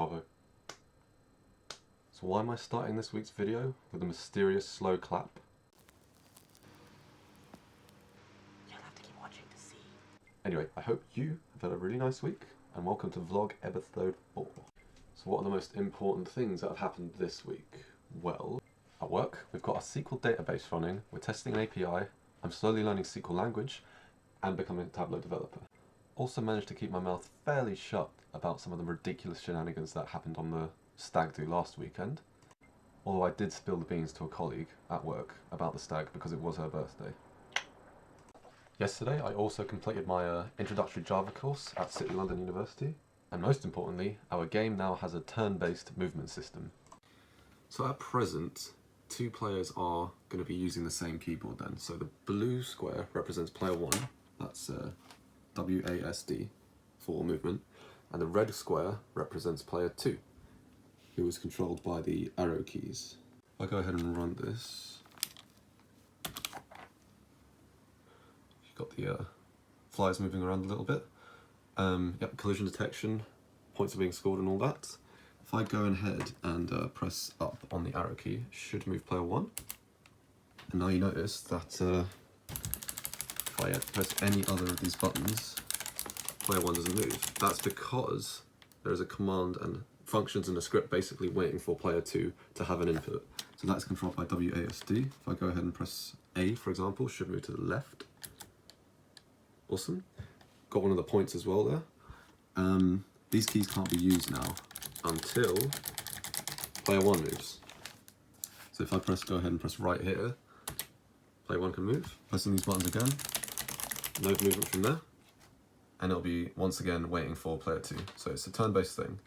Bravo. So why am I starting this week's video with a mysterious slow clap? You'll have to keep watching to see. Anyway, I hope you have had a really nice week, and welcome to Vlog episode 4. So what are the most important things that have happened this week? Well, at work, we've got a SQL database running, we're testing an API, I'm slowly learning SQL language, and becoming a Tableau developer. Also managed to keep my mouth fairly shut about some of the ridiculous shenanigans that happened on the stag do last weekend. Although I did spill the beans to a colleague at work about the stag because it was her birthday. Yesterday I also completed my introductory Java course at City London University, and most importantly, our game now has a turn-based movement system. So at present, 2 players are going to be using the same keyboard then. So the blue square represents player 1, that's WASD for movement, and the red square represents player 2, who is controlled by the arrow keys. If I go ahead and run this, you've got the flies moving around a little bit. Yep, collision detection, points are being scored and all that. If I go ahead and press up on the arrow key, should move player 1. And now you notice that if I press any other of these buttons, player 1 doesn't move. That's because there is a command and functions in the script basically waiting for player 2 to have an input. So that's controlled by WASD. If I go ahead and press A, for example, should move to the left. Awesome. Got one of the points as well there. These keys can't be used now until player 1 moves. So if I go ahead and press right here, player 1 can move. Pressing these buttons again, no movement from there, and it'll be once again waiting for player 2. So it's a turn-based thing.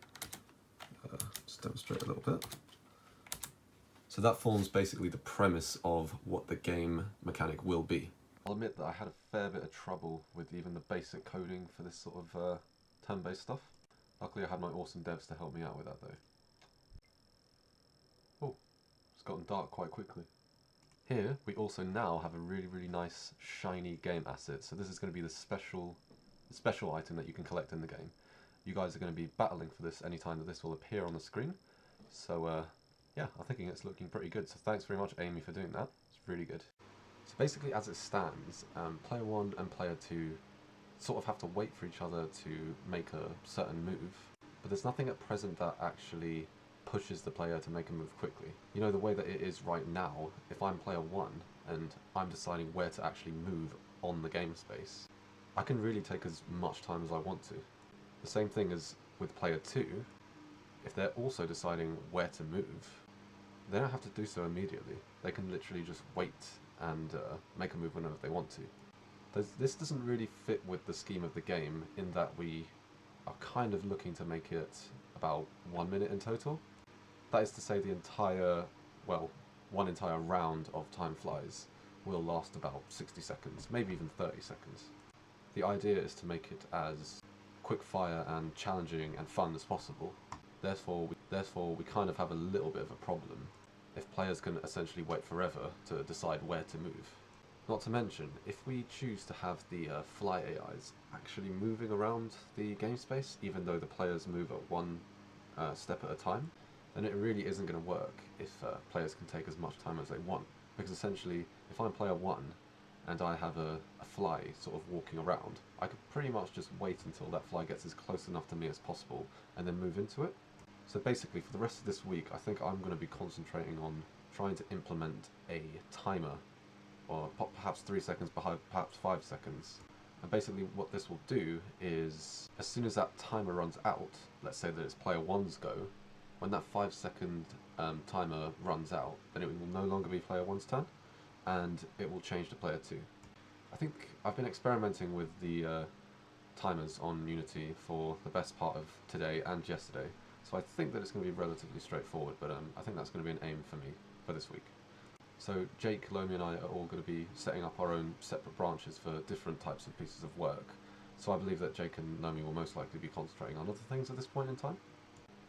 Just demonstrate a little bit. So that forms basically the premise of what the game mechanic will be. I'll admit that I had a fair bit of trouble with even the basic coding for this sort of turn-based stuff. Luckily I had my awesome devs to help me out with that though. Oh, it's gotten dark quite quickly. Here we also now have a really nice shiny game asset. So this is going to be the special item that you can collect in the game. You guys are going to be battling for this anytime that this will appear on the screen. So yeah, I'm thinking it's looking pretty good. So thanks very much Amy for doing that. It's really good. So basically as it stands, player 1 and player 2 sort of have to wait for each other to make a certain move, but there's nothing at present that actually pushes the player to make a move quickly. You know, the way that it is right now, if I'm player 1 and I'm deciding where to actually move on the game space, I can really take as much time as I want to. The same thing as with player 2, if they're also deciding where to move, they don't have to do so immediately. They can literally just wait and make a move whenever they want to. This doesn't really fit with the scheme of the game in that we are kind of looking to make it about 1 minute in total. That is to say one entire round of time flies will last about 60 seconds, maybe even 30 seconds. The idea is to make it as quick fire and challenging and fun as possible. Therefore we kind of have a little bit of a problem if players can essentially wait forever to decide where to move. Not to mention, if we choose to have the fly AIs actually moving around the game space, even though the players move at one step at a time, then it really isn't going to work if players can take as much time as they want. Because essentially, if I'm player 1 and I have a fly sort of walking around, I could pretty much just wait until that fly gets as close enough to me as possible and then move into it. So basically, for the rest of this week, I think I'm going to be concentrating on trying to implement a timer, or perhaps 3 seconds, perhaps 5 seconds. And basically what this will do is, as soon as that timer runs out, let's say that it's player 1's go, when that 5-second timer runs out, then it will no longer be player 1's turn, and it will change to player 2. I think I've been experimenting with the timers on Unity for the best part of today and yesterday, so I think that it's going to be relatively straightforward, but I think that's going to be an aim for me for this week. So Jake, Lomi and I are all going to be setting up our own separate branches for different types of pieces of work. So I believe that Jake and Lomi will most likely be concentrating on other things at this point in time.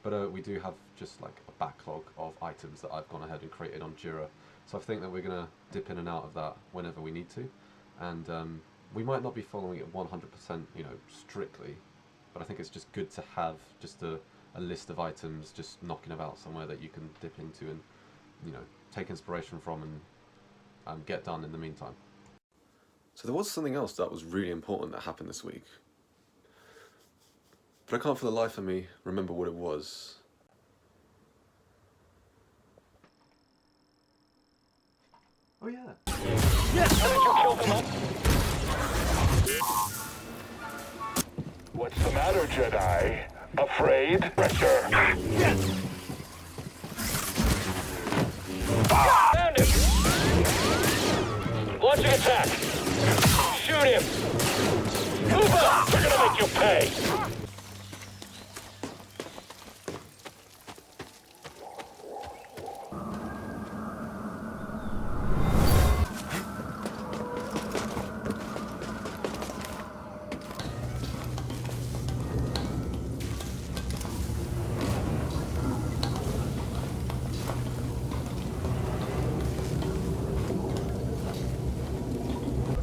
But we do have just like a backlog of items that I've gone ahead and created on Jira. So I think that we're going to dip in and out of that whenever we need to. And we might not be following it 100%, strictly. But I think it's just good to have just a a list of items just knocking about somewhere that you can dip into and, you know, take inspiration from and get done in the meantime. So there was something else that was really important that happened this week, but I can't for the life of me remember what it was. Oh yeah. What's the matter, Jedi? Afraid? Pressure. Found him! Launching attack! Shoot him! Move up! We're gonna make you pay!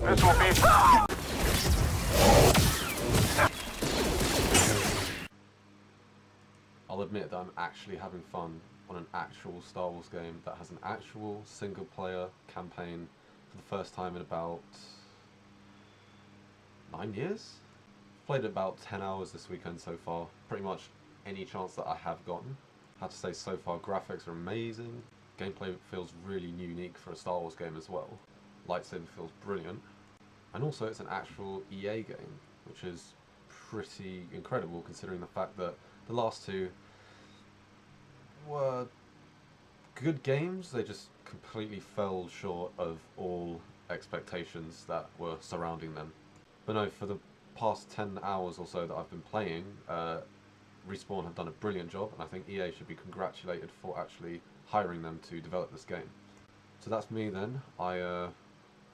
This will be... I'll admit that I'm actually having fun on an actual Star Wars game that has an actual single player campaign for the first time in about 9 years? Played about 10 hours this weekend so far, pretty much any chance that I have gotten. I have to say so far graphics are amazing, gameplay feels really unique for a Star Wars game as well, lightsaber feels brilliant, and also it's an actual EA game, which is pretty incredible considering the fact that the last two were good games, they just completely fell short of all expectations that were surrounding them. But no, for the past 10 hours or so that I've been playing, Respawn have done a brilliant job, and I think EA should be congratulated for actually hiring them to develop this game. So that's me then. I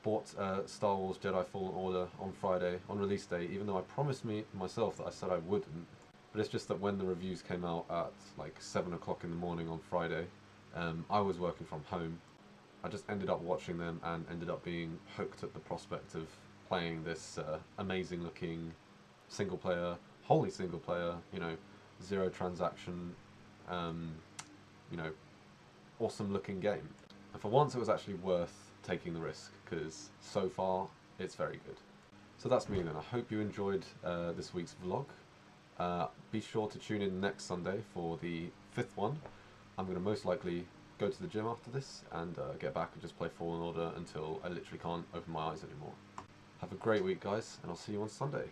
bought Star Wars Jedi Fallen Order on Friday, on release day, even though I promised myself that I said I wouldn't. But it's just that when the reviews came out at like 7 o'clock in the morning on Friday, I was working from home. I just ended up watching them and ended up being hooked at the prospect of playing this amazing looking single player, wholly single player, you know, zero transaction, you know, awesome looking game. And for once it was actually worth taking the risk, because so far it's very good. So that's me then. I hope you enjoyed this week's vlog. Be sure to tune in next Sunday for the 5th one. I'm going to most likely go to the gym after this and get back and just play Fallen Order until I literally can't open my eyes anymore. Have a great week guys, and I'll see you on Sunday.